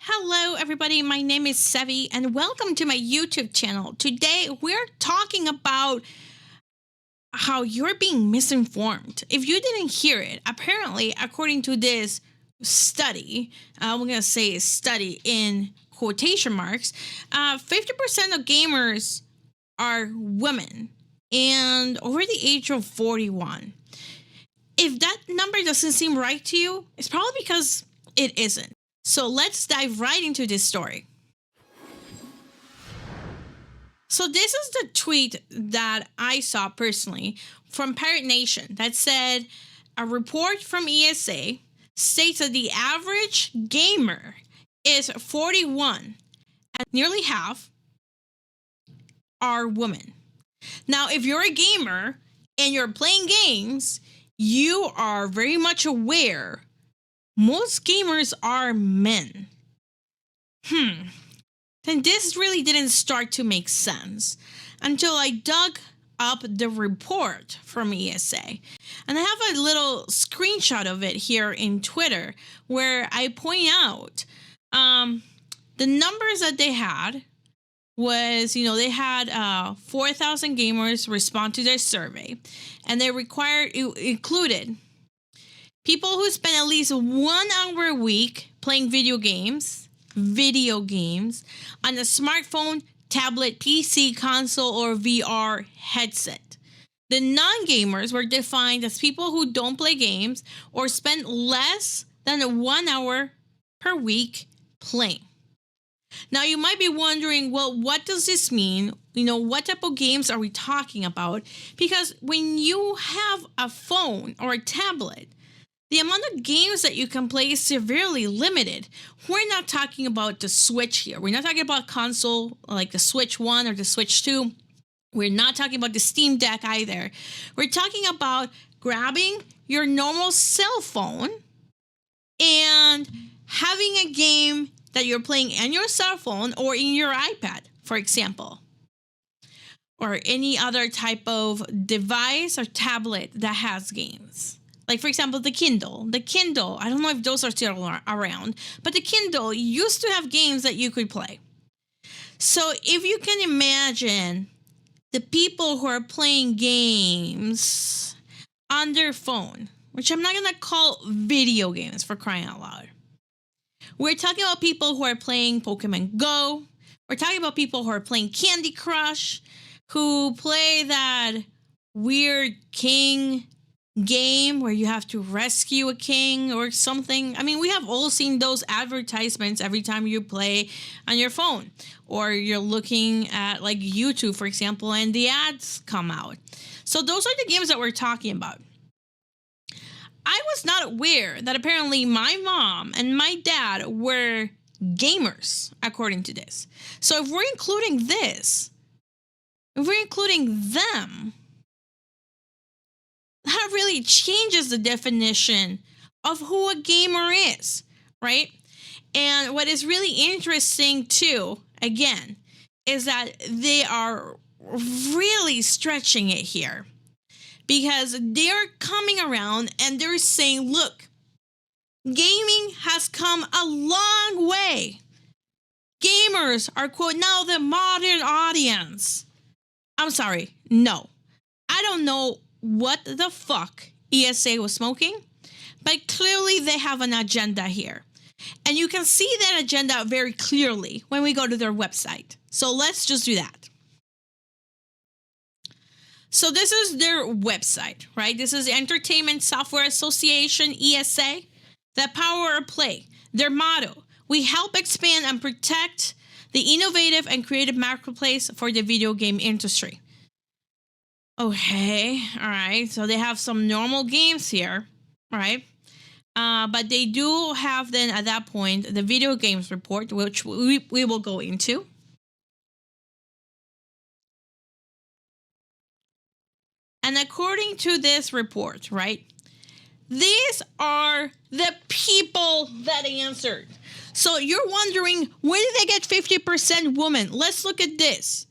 Hello everybody, my name is Sevi and welcome to my YouTube channel. Today we're talking about how you're being misinformed. If you didn't hear it, apparently according to this study, I'm going to say study in quotation marks, 50% of gamers are women and over the age of 41. If that number doesn't seem right to you, it's probably because it isn't. So let's dive right into this story. So this is the tweet that I saw personally from Pirate Nation that said a report from ESA states that the average gamer is 41 and nearly half are women. Now, if you're a gamer and you're playing games, you are very much aware most gamers are men. Then this really didn't start to make sense until I dug up the report from ESA. And I have a little screenshot of it here in Twitter where I point out the numbers that they had was, they had 4,000 gamers respond to their survey, and it included people who spend at least 1 hour a week playing video games on a smartphone, tablet, PC, console, or VR headset. The non-gamers were defined as people who don't play games or spend less than 1 hour per week playing. Now, you might be wondering, well, what does this mean? What type of games are we talking about? Because when you have a phone or a tablet, the amount of games that you can play is severely limited. We're not talking about the Switch here. We're not talking about console like the Switch 1 or the Switch 2. We're not talking about the Steam Deck either. We're talking about grabbing your normal cell phone and having a game that you're playing on your cell phone or in your iPad, for example, or any other type of device or tablet that has games. Like, for example, the Kindle. I don't know if those are still around, but the Kindle used to have games that you could play. So if you can imagine the people who are playing games on their phone, which I'm not going to call video games for crying out loud. We're talking about people who are playing Pokemon Go. We're talking about people who are playing Candy Crush, who play that weird king game where you have to rescue a king or something. I mean, we have all seen those advertisements every time you play on your phone, or you're looking at like YouTube, for example, and the ads come out. So those are the games that we're talking about. I was not aware that apparently my mom and my dad were gamers, according to this. So if we're including them, that really changes the definition of who a gamer is, right? And what is really interesting too, again, is that they are really stretching it here because they're coming around and they're saying, look, gaming has come a long way. Gamers are, quote, now the modern audience. I'm sorry, no. I don't know what the fuck ESA was smoking, but clearly they have an agenda here. And you can see that agenda very clearly when we go to their website. So let's just do that. So this is their website, right? This is the Entertainment Software Association, ESA, the power of play. Their motto: we help expand and protect the innovative and creative marketplace for the video game industry. Okay, all right. So they have some normal games here, right? But they do have then at that point the video games report, which we will go into. And according to this report, right, these are the people that answered. So you're wondering, where did they get 50% women? Let's look at this.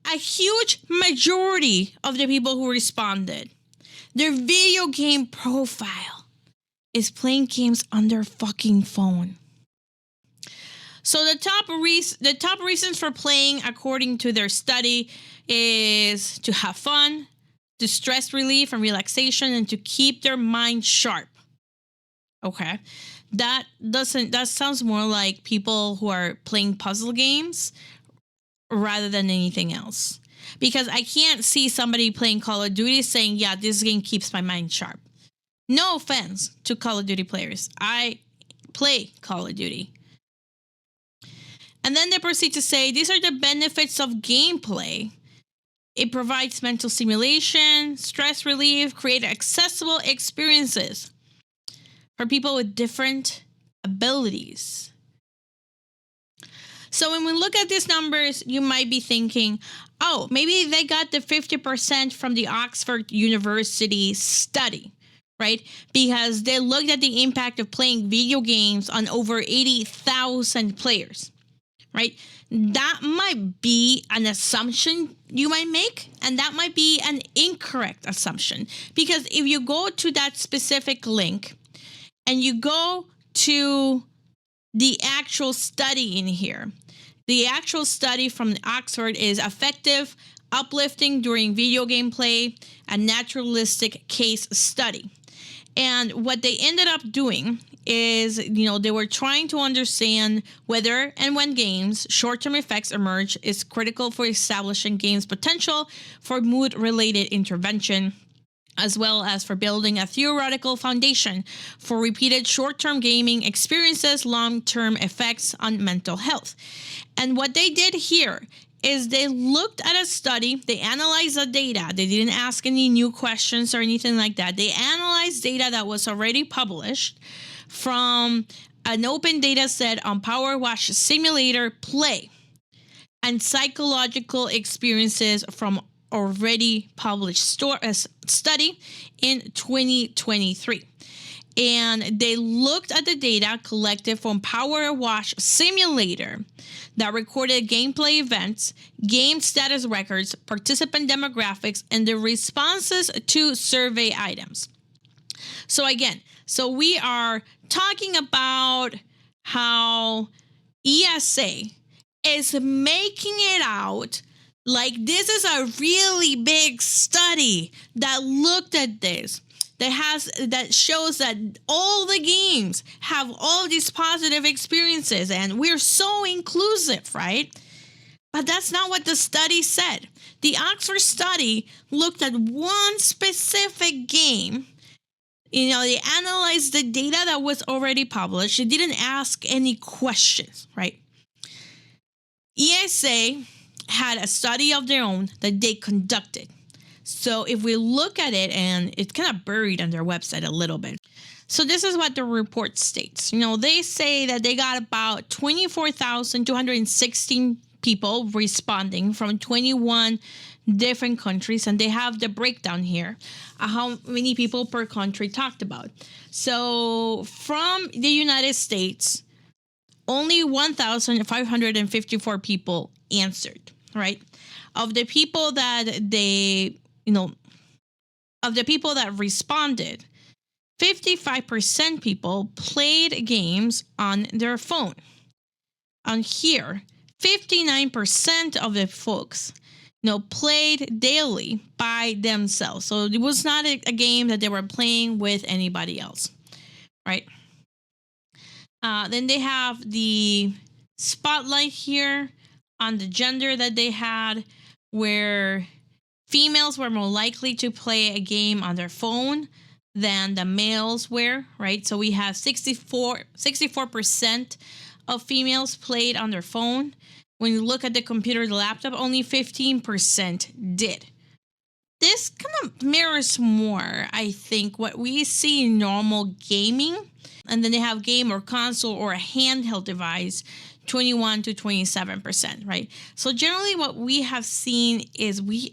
A huge majority of the people who responded, their video game profile is playing games on their fucking phone. So the top reasons for playing, according to their study, is to have fun, to stress relief and relaxation, and to keep their mind sharp. Okay. That sounds more like people who are playing puzzle games rather than anything else. Because I can't see somebody playing Call of Duty saying, yeah, this game keeps my mind sharp. No offense to Call of Duty players. I play Call of Duty. And then they proceed to say, these are the benefits of gameplay. It provides mental stimulation, stress relief, create accessible experiences for people with different abilities. So when we look at these numbers, you might be thinking, oh, maybe they got the 50% from the Oxford University study, right? Because they looked at the impact of playing video games on over 80,000 players, right? That might be an assumption you might make, and that might be an incorrect assumption. Because if you go to that specific link and you go to the actual study in here, the actual study from Oxford is effective uplifting during video game play, a naturalistic case study. And what they ended up doing is, they were trying to understand whether and when games short-term effects emerge is critical for establishing games' potential for mood-related intervention, as well as for building a theoretical foundation for repeated short-term gaming experiences, long-term effects on mental health. And what they did here is they looked at a study, they analyzed the data. They didn't ask any new questions or anything like that. They analyzed data that was already published from an open data set on Power Wash Simulator play and psychological experiences from already published study in 2023. And they looked at the data collected from Power Wash Simulator that recorded gameplay events, game status records, participant demographics, and the responses to survey items. So again, we are talking about how ESA is making it out like this is a really big study that looked at this, that shows that all the games have all these positive experiences and we're so inclusive, right? But that's not what the study said. The Oxford study looked at one specific game. They analyzed the data that was already published. They didn't ask any questions, right? ESA had a study of their own that they conducted. So if we look at it, and it's kind of buried on their website a little bit. So this is what the report states. They say that they got about 24,216 people responding from 21 different countries, and they have the breakdown here, how many people per country talked about. So from the United States, only 1,554 people answered, right? Of the people that responded, 55% people played games on their phone. On here, 59% of the folks, played daily by themselves. So it was not a game that they were playing with anybody else, right? Then they have the spotlight here on the gender that they had, where females were more likely to play a game on their phone than the males were, right? So we have 64% of females played on their phone. When you look at the computer, the laptop, only 15% did. This kind of mirrors more, I think, what we see in normal gaming. And then they have game or console or a handheld device, 21 to 27%, right? So generally what we have seen is I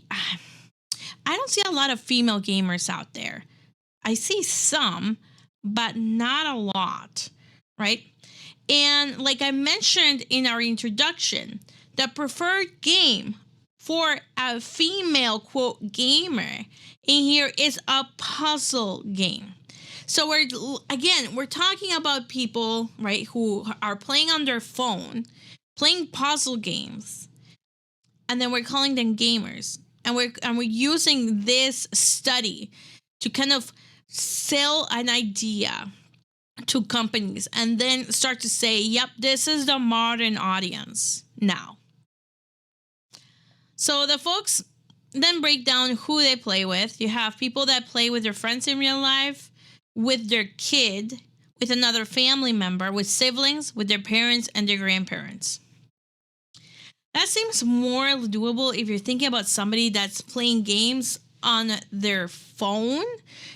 don't see a lot of female gamers out there. I see some, but not a lot, right? And like I mentioned in our introduction, the preferred game for a female, quote, gamer in here is a puzzle game. So we're talking about people, right, who are playing on their phone, playing puzzle games, and then we're calling them gamers. And we're using this study to kind of sell an idea to companies and then start to say, yep, this is the modern audience now. So the folks then break down who they play with. You have people that play with their friends in real life, with their kid, with another family member, with siblings, with their parents and their grandparents. That seems more doable if you're thinking about somebody that's playing games on their phone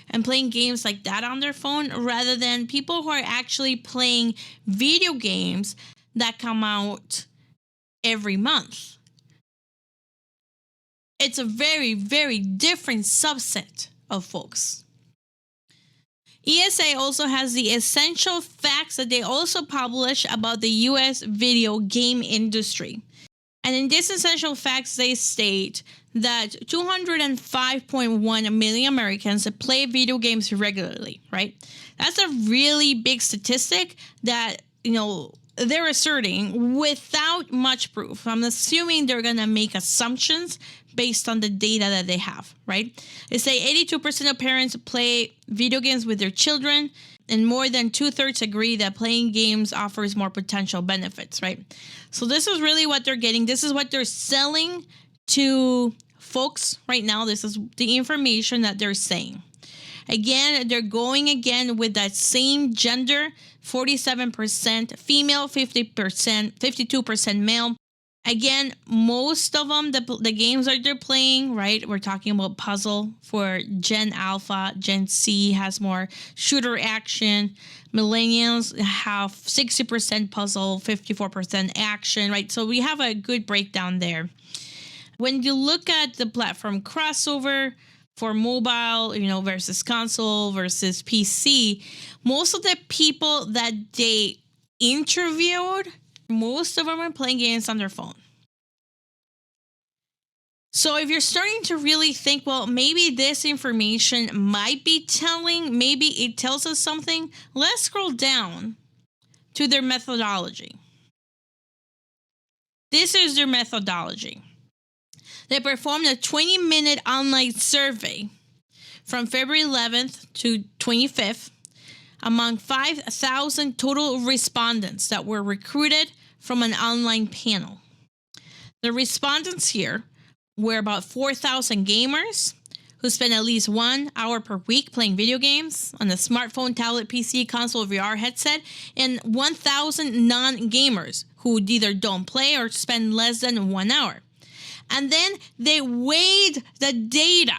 and playing games like that on their phone, rather than people who are actually playing video games that come out every month. It's a very, very different subset of folks. ESA also has the essential facts that they also publish about the US video game industry. And in these essential facts, they state that 205.1 million Americans play video games regularly, right? That's a really big statistic that, they're asserting without much proof. I'm assuming they're going to make assumptions based on the data that they have, right? They say 82% of parents play video games with their children, and more than 2/3 agree that playing games offers more potential benefits, right? So this is really what they're getting. This is what they're selling to folks right now. This is the information that they're saying. Again, they're going again with that same gender, 47% female, 52% male. Again, most of them, the games that they're playing, right? We're talking about puzzle for Gen Alpha. Gen C has more shooter action. Millennials have 60% puzzle, 54% action, right? So we have a good breakdown there. When you look at the platform crossover for mobile, versus console versus PC, most of the people that they interviewed, most of them are playing games on their phone. So if you're starting to really think, well, maybe this information might be telling, maybe it tells us something, let's scroll down to their methodology. This is their methodology. They performed a 20-minute online survey from February 11th to 25th among 5,000 total respondents that were recruited from an online panel. The respondents here were about 4,000 gamers who spend at least 1 hour per week playing video games on a smartphone, tablet, PC, console, VR headset, and 1,000 non-gamers who either don't play or spend less than 1 hour. And then they weighed the data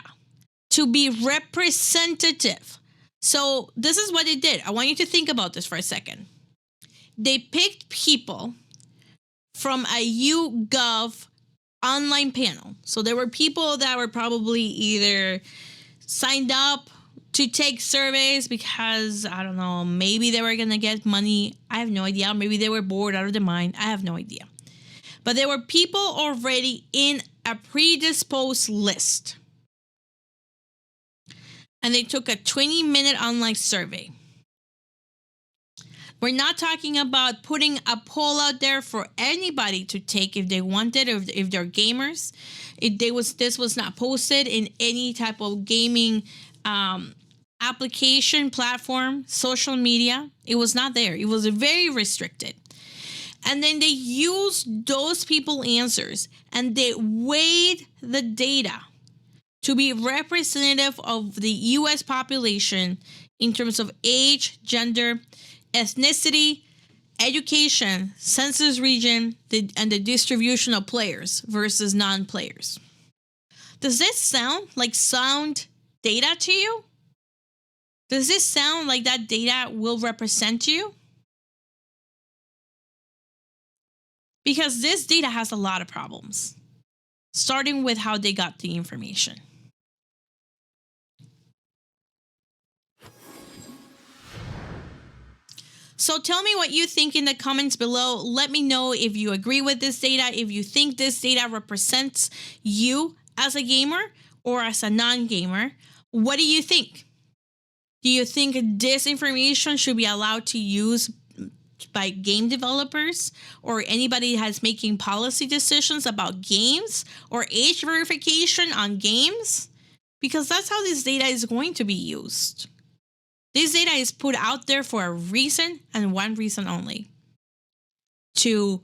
to be representative. So this is what they did. I want you to think about this for a second. They picked people from a YouGov online panel. So there were people that were probably either signed up to take surveys because, I don't know, maybe they were going to get money. I have no idea. Maybe they were bored out of their mind. I have no idea. But there were people already in a predisposed list. And they took a 20-minute online survey. We're not talking about putting a poll out there for anybody to take if they wanted, or if they're gamers. This was not posted in any type of gaming application, platform, social media. It was not there. It was very restricted. And then they used those people's answers and they weighed the data to be representative of the U.S. population in terms of age, gender, ethnicity, education, census region, and the distribution of players versus non-players. Does this sound like sound data to you? Does this sound like that data will represent you? Because this data has a lot of problems, starting with how they got the information. So tell me what you think in the comments below. Let me know if you agree with this data, if you think this data represents you as a gamer or as a non-gamer. What do you think? Do you think this information should be allowed to use by game developers or anybody that's making policy decisions about games or age verification on games? Because that's how this data is going to be used. This data is put out there for a reason and one reason only: to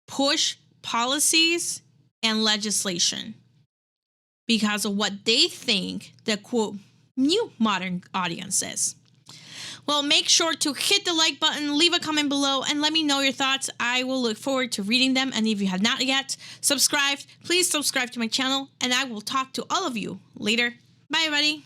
push policies and legislation because of what they think the quote new modern audience is. Well, make sure to hit the like button, leave a comment below, and let me know your thoughts. I will look forward to reading them. And if you have not yet subscribed, please subscribe to my channel, and I will talk to all of you later. Bye, everybody.